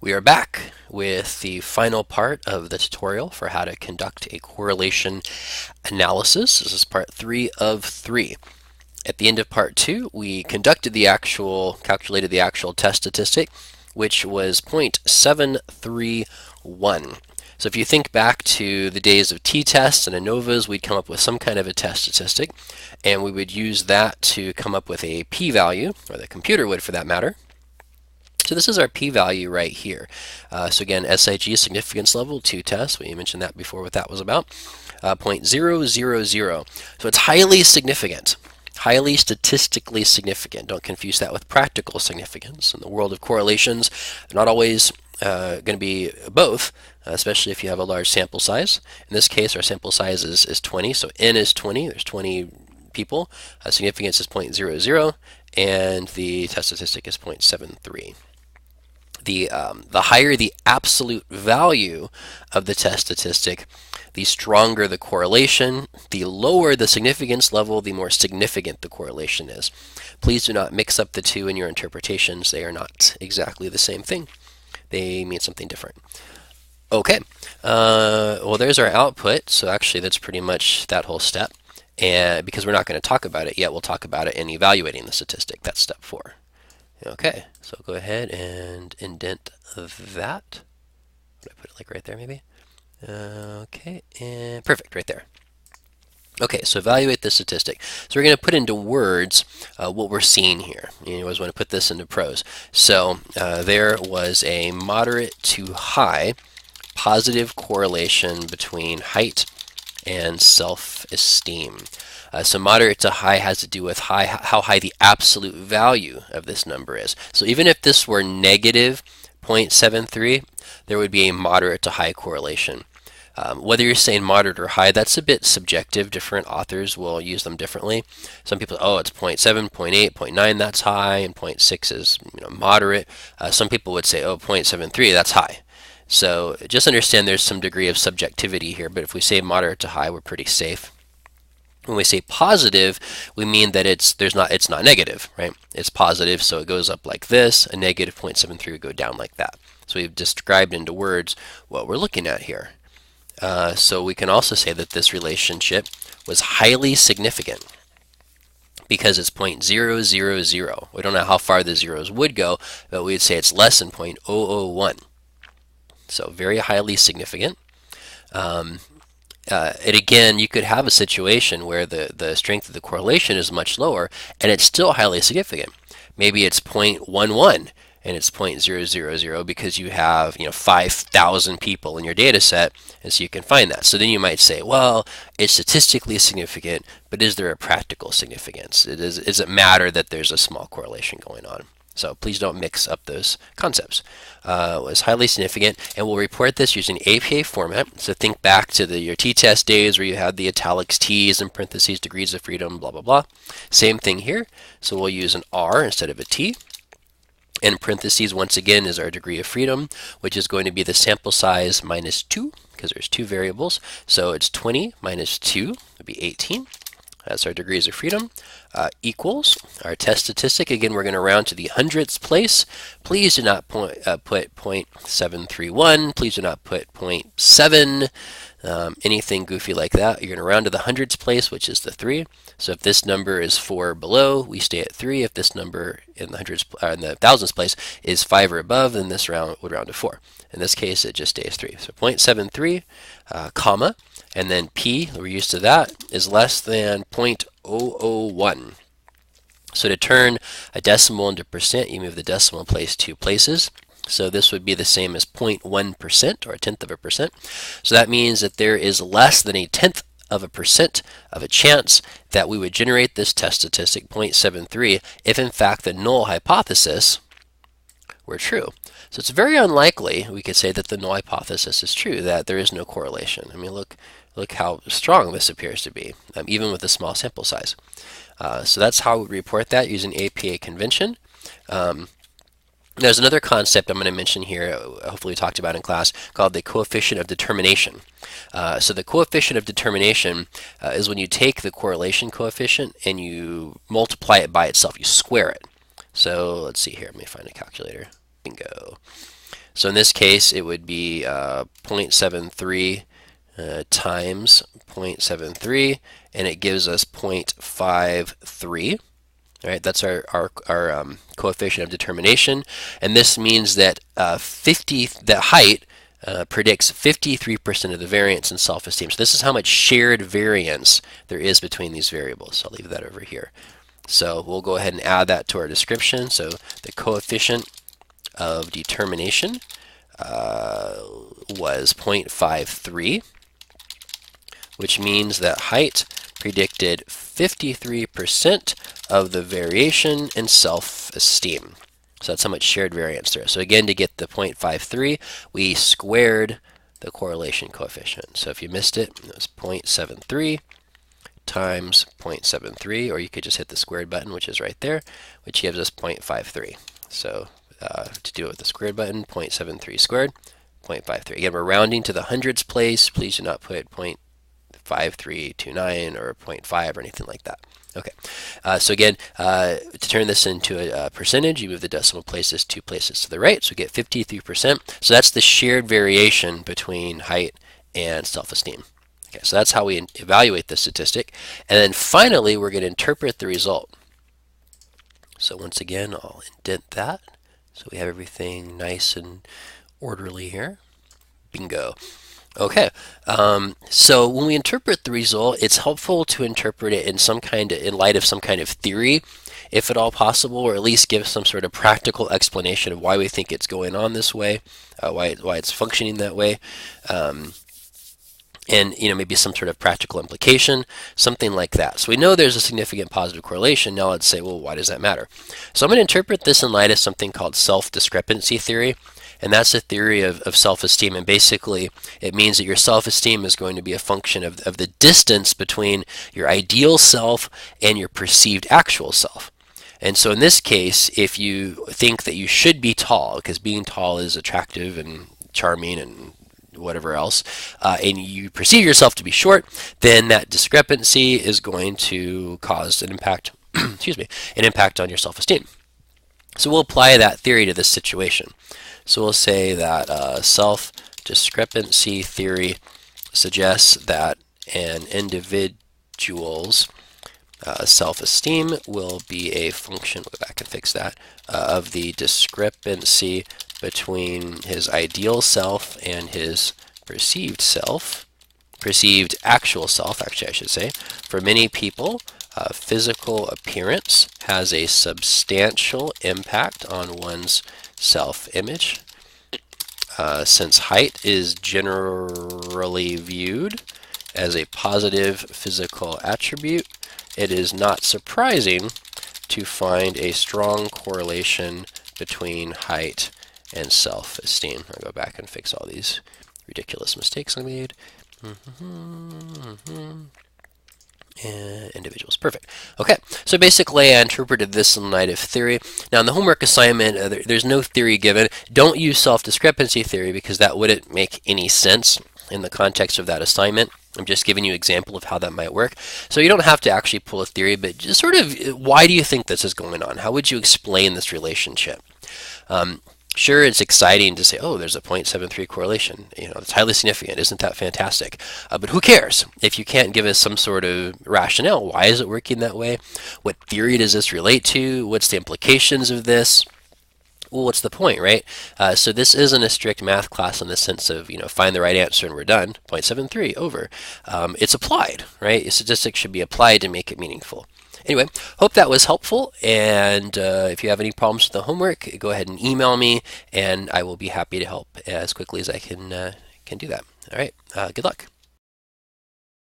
We are back with the final part of the tutorial for how to conduct a correlation analysis. This is part 3 of 3. At the end of part 2, we calculated the actual test statistic, which was 0.731. So if you think back to the days of t-tests and ANOVAs, we'd come up with some kind of a test statistic, and we would use that to come up with a p-value, or the computer would for that matter. So this is our p-value right here. So again, SIG significance level, 2 tests. We mentioned that before what that was about. 0.000. So it's highly significant. Highly statistically significant. Don't confuse that with practical significance. In the world of correlations, they're not always going to be both, especially if you have a large sample size. In this case, our sample size is 20, so n is 20. There's 20 people. Significance is 0.00, and the test statistic is 0.73. The higher the absolute value of the test statistic, the stronger the correlation. The lower the significance level, the more significant the correlation is. Please do not mix up the two in your interpretations. They are not exactly the same thing. They mean something different. Okay, well there's our output. So actually that's pretty much that whole step. And because we're not going to talk about it yet, we'll talk about it in evaluating the statistic. That's step 4. Okay, so go ahead and indent that. Would I put it like right there maybe? Okay, and perfect, right there. Okay, so evaluate the statistic. So we're going to put into words what we're seeing here. You always want to put this into prose. So there was a moderate to high positive correlation between height and self-esteem. So moderate to high has to do with how high the absolute value of this number is. So even if this were negative 0.73, there would be a moderate to high correlation. Whether you're saying moderate or high, that's a bit subjective. Different authors will use them differently. Some people, oh, it's 0.7, 0.8, 0.9, that's high, and 0.6 is moderate. Some people would say, oh, 0.73, that's high. So just understand there's some degree of subjectivity here, but if we say moderate to high, we're pretty safe. When we say positive, we mean that it's not negative, right? It's positive, so it goes up like this. A negative 0.73 would go down like that. So we've described into words what we're looking at here. So we can also say that this relationship was highly significant because it's 0.000. We don't know how far the zeros would go, but we'd say it's less than 0.001. So very highly significant. And again, you could have a situation where the strength of the correlation is much lower and it's still highly significant. Maybe it's 0.11 and it's 0.000 because you have 5,000 people in your data set, and so you can find that. So then you might say, well, it's statistically significant, but is there a practical significance? Does it matter that there's a small correlation going on? So please don't mix up those concepts. It was highly significant, and we'll report this using APA format. So think back to your t-test days where you had the italics t's and parentheses, degrees of freedom, blah, blah, blah. Same thing here. So we'll use an R instead of a T. And parentheses, once again, is our degree of freedom, which is going to be the sample size minus 2, because there's 2 variables. So it's 20 minus 2 would be 18. That's our degrees of freedom, equals our test statistic. Again, we're going to round to the hundredths place. Please do not put 0.731. Please do not put 0.7, anything goofy like that. You're going to round to the hundredths place, which is the 3. So if this number is 4 below, we stay at 3. If this number in the thousandths place is 5 or above, then this round would round to 4. In this case, it just stays 3. So 0.73, comma, and then p, we're used to that, is less than 0.001. So to turn a decimal into percent, you move the decimal place 2 places. So this would be the same as 0.1%, or a tenth of a percent. So that means that there is less than a tenth of a percent of a chance that we would generate this test statistic, 0.73, if in fact the null hypothesis were true. So it's very unlikely, we could say, that the null hypothesis is true, that there is no correlation. I mean, look how strong this appears to be, even with a small sample size. So that's how we report that using APA convention. There's another concept I'm going to mention here, hopefully we talked about in class, called the coefficient of determination. So the coefficient of determination is when you take the correlation coefficient and you multiply it by itself, you square it. So let's see here, let me find a calculator. Bingo. So in this case, it would be 0.73 times 0.73, and it gives us 0.53. All right, that's our coefficient of determination, and this means that that height predicts 53% of the variance in self-esteem. So this is how much shared variance there is between these variables. So I'll leave that over here. So we'll go ahead and add that to our description. So the coefficient of determination was 0.53, which means that height predicted 53% of the variation in self-esteem. So that's how much shared variance there is. So again, to get the 0.53, we squared the correlation coefficient. So if you missed it, it was 0.73 times 0.73, or you could just hit the squared button, which is right there, which gives us 0.53. So to do it with the squared button, 0.73 squared, 0.53. Again, we're rounding to the hundreds place. Please do not put 0.5329 or 0.5 or anything like that. Okay, so again, to turn this into a percentage, you move the decimal places 2 places to the right, so we get 53%. So that's the shared variation between height and self-esteem. Okay, so that's how we evaluate the statistic. And then finally, we're going to interpret the result. So once again, I'll indent that so we have everything nice and orderly here. Bingo. Okay, so when we interpret the result, it's helpful to interpret it in light of some kind of theory, if at all possible, or at least give some sort of practical explanation of why we think it's going on this way, why it's functioning that way, and maybe some sort of practical implication, something like that. So we know there's a significant positive correlation. Now let's say, well, why does that matter? So I'm going to interpret this in light of something called self-discrepancy theory. And that's a theory of self-esteem, and basically it means that your self-esteem is going to be a function of the distance between your ideal self and your perceived actual self. And so in this case, if you think that you should be tall, because being tall is attractive and charming and whatever else, and you perceive yourself to be short, then that discrepancy is going to cause an impact, excuse me, an impact on your self-esteem. So we'll apply that theory to this situation. So we'll say that self-discrepancy theory suggests that an individual's self-esteem will be a function, we'll go back and fix that, of the discrepancy between his ideal self and his perceived actual self, actually I should say. For many people, physical appearance has a substantial impact on one's self-image. Since height is generally viewed as a positive physical attribute, it is not surprising to find a strong correlation between height and self-esteem. I'll go back and fix all these ridiculous mistakes I made. Individuals. Perfect. Okay, so basically I interpreted this in light of theory. Now in the homework assignment, there's no theory given. Don't use self-discrepancy theory because that wouldn't make any sense in the context of that assignment. I'm just giving you an example of how that might work. So you don't have to actually pull a theory, but just sort of, why do you think this is going on? How would you explain this relationship? Sure, it's exciting to say, oh, there's a 0.73 correlation. It's highly significant. Isn't that fantastic? But who cares if you can't give us some sort of rationale? Why is it working that way? What theory does this relate to? What's the implications of this? Well, what's the point, right? So this isn't a strict math class in the sense of, find the right answer and we're done. 0.73, over. It's applied, right? Statistics should be applied to make it meaningful. Anyway, hope that was helpful, and if you have any problems with the homework, go ahead and email me, and I will be happy to help as quickly as I can do that. All right, good luck.